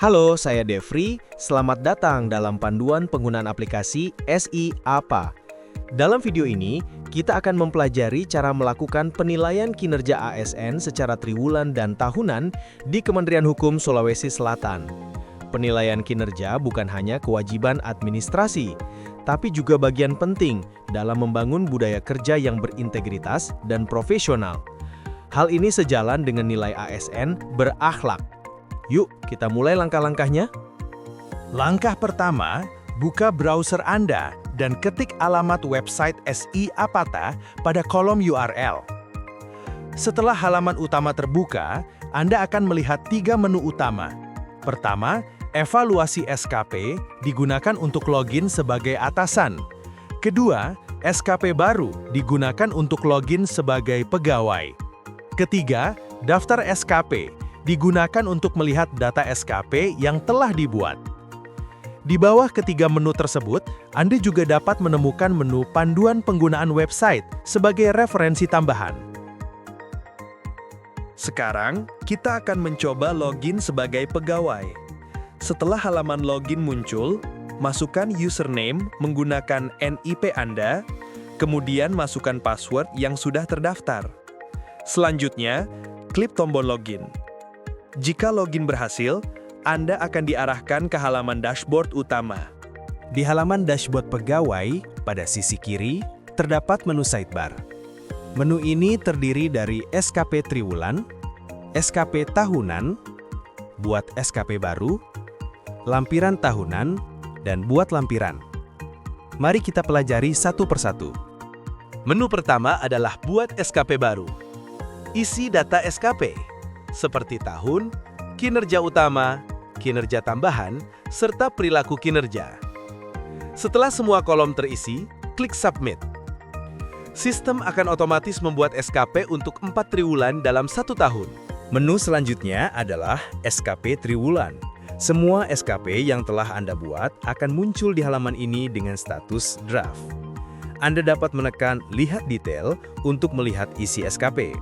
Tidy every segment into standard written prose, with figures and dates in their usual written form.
Halo, saya Devri. Selamat datang dalam panduan penggunaan aplikasi SI APA. Dalam video ini, kita akan mempelajari cara melakukan penilaian kinerja ASN secara triwulan dan tahunan di Kementerian Hukum Sulawesi Selatan. Penilaian kinerja bukan hanya kewajiban administrasi, tapi juga bagian penting dalam membangun budaya kerja yang berintegritas dan profesional. Hal ini sejalan dengan nilai ASN berakhlak. Yuk, kita mulai langkah-langkahnya. Langkah pertama, buka browser Anda dan ketik alamat website SI Apata pada kolom URL. Setelah halaman utama terbuka, Anda akan melihat 3 menu utama. Pertama, evaluasi SKP digunakan untuk login sebagai atasan. Kedua, SKP baru digunakan untuk login sebagai pegawai. Ketiga, daftar SKP digunakan untuk melihat data SKP yang telah dibuat. Di bawah ketiga menu tersebut, Anda juga dapat menemukan menu panduan penggunaan website sebagai referensi tambahan. Sekarang, kita akan mencoba login sebagai pegawai. Setelah halaman login muncul, masukkan username menggunakan NIP Anda, kemudian masukkan password yang sudah terdaftar. Selanjutnya, klik tombol login. Jika login berhasil, Anda akan diarahkan ke halaman dashboard utama. Di halaman dashboard pegawai, pada sisi kiri, terdapat menu sidebar. Menu ini terdiri dari SKP triwulan, SKP tahunan, buat SKP baru, lampiran tahunan, dan buat lampiran. Mari kita pelajari satu persatu. Menu pertama adalah buat SKP baru. Isi data SKP, seperti tahun, kinerja utama, kinerja tambahan, serta perilaku kinerja. Setelah semua kolom terisi, klik Submit. Sistem akan otomatis membuat SKP untuk 4 triwulan dalam 1 tahun. Menu selanjutnya adalah SKP triwulan. Semua SKP yang telah Anda buat akan muncul di halaman ini dengan status draft. Anda dapat menekan Lihat Detail untuk melihat isi SKP.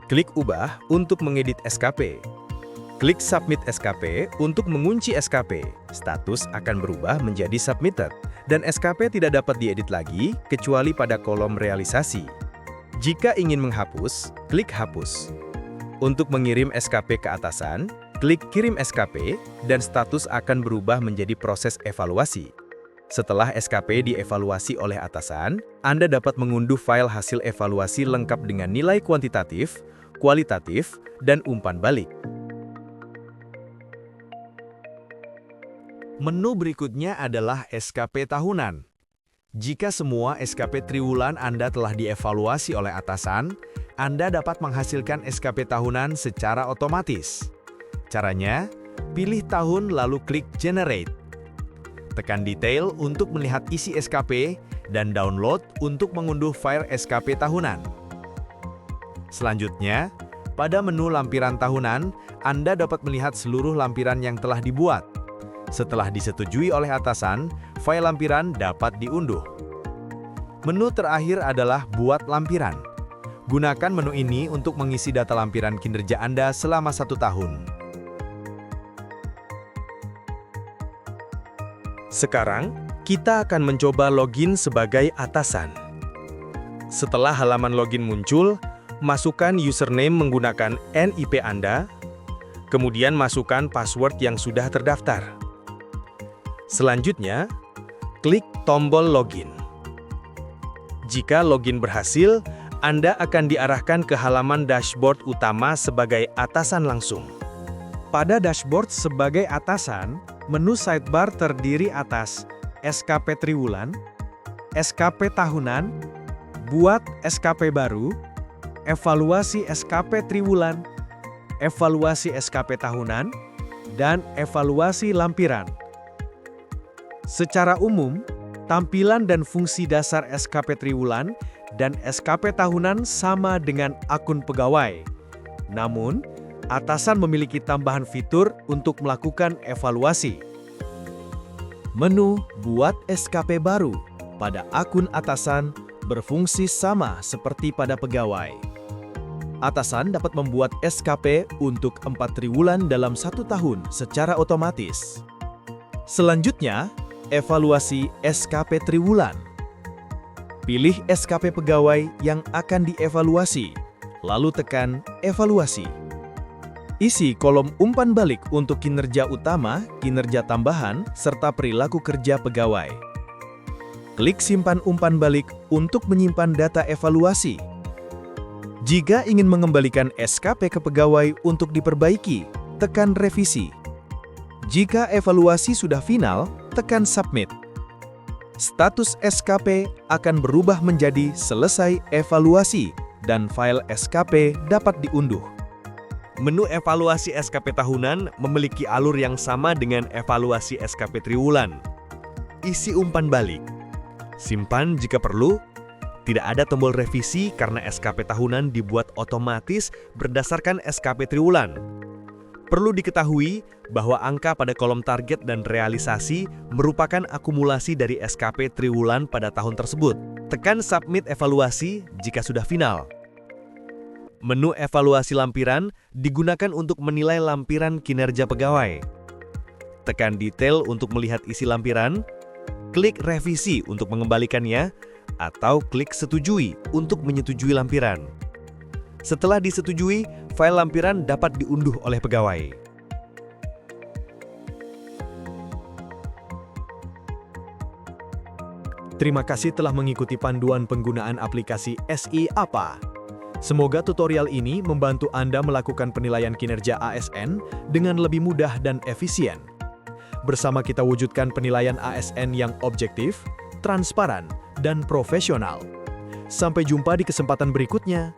Klik Ubah untuk mengedit SKP. Klik Submit SKP untuk mengunci SKP. Status akan berubah menjadi Submitted, dan SKP tidak dapat diedit lagi kecuali pada kolom realisasi. Jika ingin menghapus, klik Hapus. Untuk mengirim SKP ke atasan, klik Kirim SKP, dan status akan berubah menjadi proses evaluasi. Setelah SKP dievaluasi oleh atasan, Anda dapat mengunduh file hasil evaluasi lengkap dengan nilai kuantitatif, kualitatif, dan umpan balik. Menu berikutnya adalah SKP tahunan. Jika semua SKP triwulan Anda telah dievaluasi oleh atasan, Anda dapat menghasilkan SKP tahunan secara otomatis. Caranya, pilih tahun lalu klik Generate. Tekan Detail untuk melihat isi SKP dan Download untuk mengunduh file SKP tahunan. Selanjutnya, pada menu lampiran tahunan, Anda dapat melihat seluruh lampiran yang telah dibuat. Setelah disetujui oleh atasan, file lampiran dapat diunduh. Menu terakhir adalah Buat Lampiran. Gunakan menu ini untuk mengisi data lampiran kinerja Anda selama 1 tahun. Sekarang, kita akan mencoba login sebagai atasan. Setelah halaman login muncul, masukkan username menggunakan NIP Anda, kemudian masukkan password yang sudah terdaftar. Selanjutnya, klik tombol login. Jika login berhasil, Anda akan diarahkan ke halaman dashboard utama sebagai atasan langsung. Pada dashboard sebagai atasan, menu sidebar terdiri atas SKP triwulan, SKP tahunan, buat SKP baru, evaluasi SKP triwulan, evaluasi SKP tahunan, dan evaluasi lampiran. Secara umum, tampilan dan fungsi dasar SKP triwulan dan SKP tahunan sama dengan akun pegawai. Namun, atasan memiliki tambahan fitur untuk melakukan evaluasi. Menu Buat SKP baru pada akun atasan berfungsi sama seperti pada pegawai. Atasan dapat membuat SKP untuk 4 triwulan dalam 1 tahun secara otomatis. Selanjutnya, evaluasi SKP triwulan. Pilih SKP pegawai yang akan dievaluasi, lalu tekan Evaluasi. Isi kolom umpan balik untuk kinerja utama, kinerja tambahan, serta perilaku kerja pegawai. Klik Simpan umpan balik untuk menyimpan data evaluasi. Jika ingin mengembalikan SKP ke pegawai untuk diperbaiki, tekan Revisi. Jika evaluasi sudah final, tekan Submit. Status SKP akan berubah menjadi Selesai Evaluasi dan file SKP dapat diunduh. Menu evaluasi SKP tahunan memiliki alur yang sama dengan evaluasi SKP triwulan. Isi umpan balik. Simpan jika perlu. Tidak ada tombol revisi karena SKP tahunan dibuat otomatis berdasarkan SKP triwulan. Perlu diketahui bahwa angka pada kolom target dan realisasi merupakan akumulasi dari SKP triwulan pada tahun tersebut. Tekan Submit Evaluasi jika sudah final. Menu evaluasi lampiran digunakan untuk menilai lampiran kinerja pegawai. Tekan Detail untuk melihat isi lampiran, klik Revisi untuk mengembalikannya, atau klik Setujui untuk menyetujui lampiran. Setelah disetujui, file lampiran dapat diunduh oleh pegawai. Terima kasih telah mengikuti panduan penggunaan aplikasi SI APA. Semoga tutorial ini membantu Anda melakukan penilaian kinerja ASN dengan lebih mudah dan efisien. Bersama kita wujudkan penilaian ASN yang objektif, transparan, dan profesional. Sampai jumpa di kesempatan berikutnya.